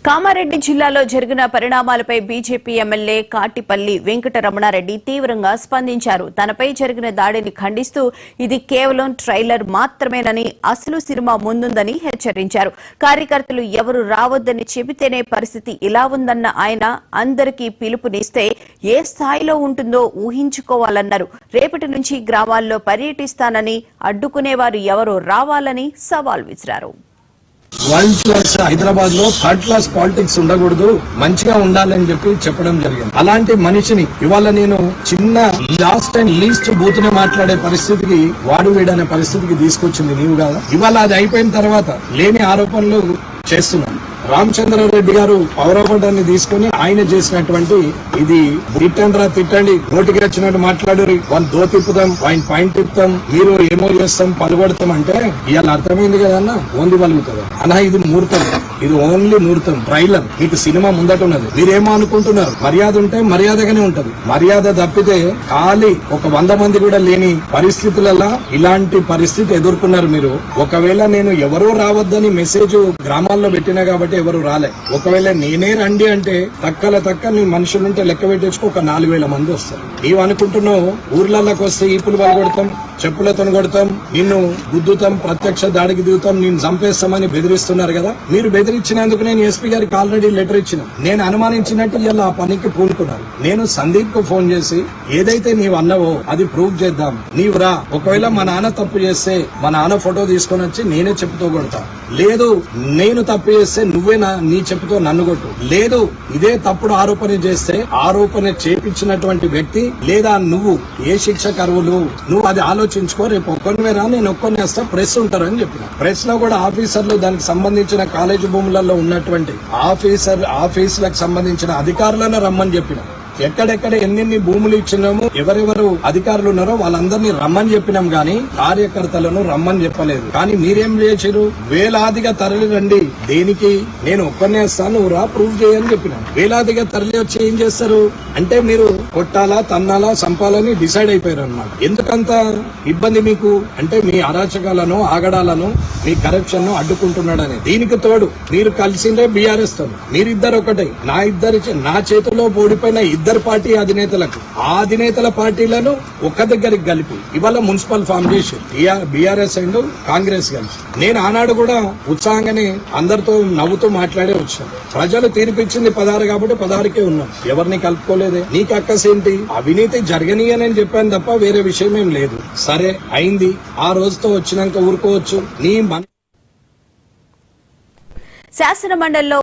కామారెడ్డి జిల్లాలో జరిగిన పరిణామాలపై బీజేపీ ఎమ్మెల్యే కాటిపల్లి వెంకటరమణారెడ్డి తీవ్రంగా స్పందించారు. తనపై జరిగిన దాడిని ఖండిస్తూ ఇది కేవలం ట్రైలర్ మాత్రమేనని, అసలు సినిమా ముందుందని హెచ్చరించారు. కార్యకర్తలు ఎవరు రావద్దని చెబితేనే పరిస్థితి ఇలా ఉందన్న ఆయన అందరికీ పిలుపునిస్తే ఏ స్థాయిలో ఉంటుందో ఊహించుకోవాలన్నారు. రేపటి నుంచి గ్రామాల్లో పర్యటిస్తానని, అడ్డుకునేవారు ఎవరో రావాలని సవాల్ విసిరారు. వరల్డ్ క్లాస్ హైదరాబాద్ లో థర్డ్ క్లాస్ పాలిటిక్స్ ఉండకూడదు, మంచిగా ఉండాలని చెప్పడం జరిగింది. అలాంటి మనిషిని ఇవాళ నేను చిన్న లాస్ట్ అండ్ లీస్ట్ బూతునే మాట్లాడే పరిస్థితికి, వాడు వీడనే పరిస్థితికి తీసుకొచ్చింది నీవు కాదా. ఇవాళ అది అయిపోయిన తర్వాత లేని ఆరోపణలు చేస్తున్నాను. రామచంద్రారెడ్డి గారు పౌరపడాన్ని తీసుకుని ఆయన చేసినటువంటి ఇది తిట్టండి, నోటికి వచ్చినట్టు మాట్లాడు, వాళ్ళు తిప్పుతాం, ఆయన పాయింట్ తిప్పుతాం, మీరు ఏమో చేస్తాం, పలుగొడతాం అంటే ఇవాళ అర్థమైంది కదన్నా, ఓన్లీ పలుగుతుంది అన్నా. ఇది ముహూర్తం, ఇది ఓన్లీ ముహూర్తం, ట్రైలర్. మీకు సినిమా ముందట ఉన్నది. మీరేమో అనుకుంటున్నారు, మర్యాద ఉంటే మర్యాదగానే ఉంటది. మర్యాద తప్పితే ఖాళీ ఒక 100 మంది కూడా లేని పరిస్థితులలో ఇలాంటి పరిస్థితి ఎదుర్కొన్నారు మీరు. ఒకవేళ నేను ఎవరో రావద్దని మెసేజ్ గ్రామాల్లో పెట్టినా కాబట్టి ఎవరు రాలే. ఒకవేళ నేనే రండి అంటే తక్క నీ మనుషులుంటే లెక్క పెట్టేసుకు ఒక 4000 మంది వస్తారు. నీవు అనుకుంటున్నావు ఊర్లలోకి వస్తే ఈపులు పగొడతాం, చెప్పులతో కొడతాం, నిన్ను గుద్దుతాం, ప్రత్యక్ష దాడికి దిగుతాం, నిన్ను చంపేస్తామని బెదిరిస్తున్నారు కదా. మీరు బెదిరించినందుకు నేను ఎస్పీ గారికి ఆల్రెడీ లెటర్ ఇచ్చిన. నేను అనుమానించినట్టు ఇలా ఆ పనికి పూనుకున్నాను. నేను సందీప్ కు ఫోన్ చేసి ఏదైతే నీవు అన్నావో అది ప్రూవ్ చేద్దాం, నీవు రా. ఒకవేళ మా నాన్న తప్పు చేస్తే మా నాన్న ఫోటో తీసుకొని వచ్చి నేనే చెప్పుతో కొడతా. లేదు నేను తప్పు చేస్తే నువ్వే నీ చెప్పుతో నన్ను కొట్టు. లేదు ఇదే తప్పుడు ఆరోపణ చేస్తే ఆరోపణ చేపించినటువంటి వ్యక్తి లేదా నువ్వు ఏ శిక్ష కరువులు నువ్వు అది ఆలోచించుకో. రేపు ఒక్కరివే రా, నేను ఒక్కరిని వేస్తా, ప్రెస్ ఉంటారని చెప్పిన. ప్రెస్ లో కూడా ఆఫీసర్లు, దానికి సంబంధించిన కాలేజీ భూములలో ఉన్నటువంటి ఆఫీసులకు సంబంధించిన అధికారులను రమ్మని చెప్పిన. ఎక్కడెక్కడ ఎన్ని భూములు ఇచ్చినాము, ఎవరెవరు అధికారులు ఉన్నారో వాళ్ళందరినీ రమ్మని చెప్పినాం గాని కార్యకర్తలను రమ్మని చెప్పలేదు. కానీ మీరేం చేశారు, వేలాదిగా తరలి రండి. దేనికి? నేను ఒక్కనే వస్తాను, నువ్వు రా, ప్రూవ్ చేయని చెప్పినాం. వేలాదిగా తరలి వచ్చి ఏం చేస్తారు అంటే మీరు కొట్టాలా, తన్నాలా, చంపాలని డిసైడ్ అయిపోయారు అన్నమాట. ఎందుకంత ఇబ్బంది మీకు అంటే మీ అరాచకాలను, ఆగడాలను, మీ కరప్షన్ ను అడ్డుకుంటున్నాడని. దీనికి తోడు మీరు కలిసిందే బీఆర్ఎస్ తో. మీరిద్దరు ఒకటే. నా చేతిలో ఓడిపోయిన ఇద్దరు పార్టీ అధినేతలకు, ఆ అధినేతల పార్టీలను ఒక దగ్గరికి కలిపి ఇవాళ మున్సిపల్ ఫామ్ చేసి బీఆర్ఎస్ అండ్ కాంగ్రెస్ కలిసి. నేను ఆనాడు కూడా ఉత్సాహంగానే అందరితో నవ్వుతూ మాట్లాడే వచ్చాను. ప్రజలు తీర్పిచ్చింది 16 కాబట్టి 16కే ఉన్నాం. ఎవరిని కలుపుకోలేదే. నీకు అక్కసేంటి? అవినీతి జరగనీయని చెప్పాను తప్ప వేరే విషయం ఏం లేదు. సరే అయింది, ఆ రోజుతో వచ్చినాక ఊరుకోవచ్చు. నీ శాసన మండలిలో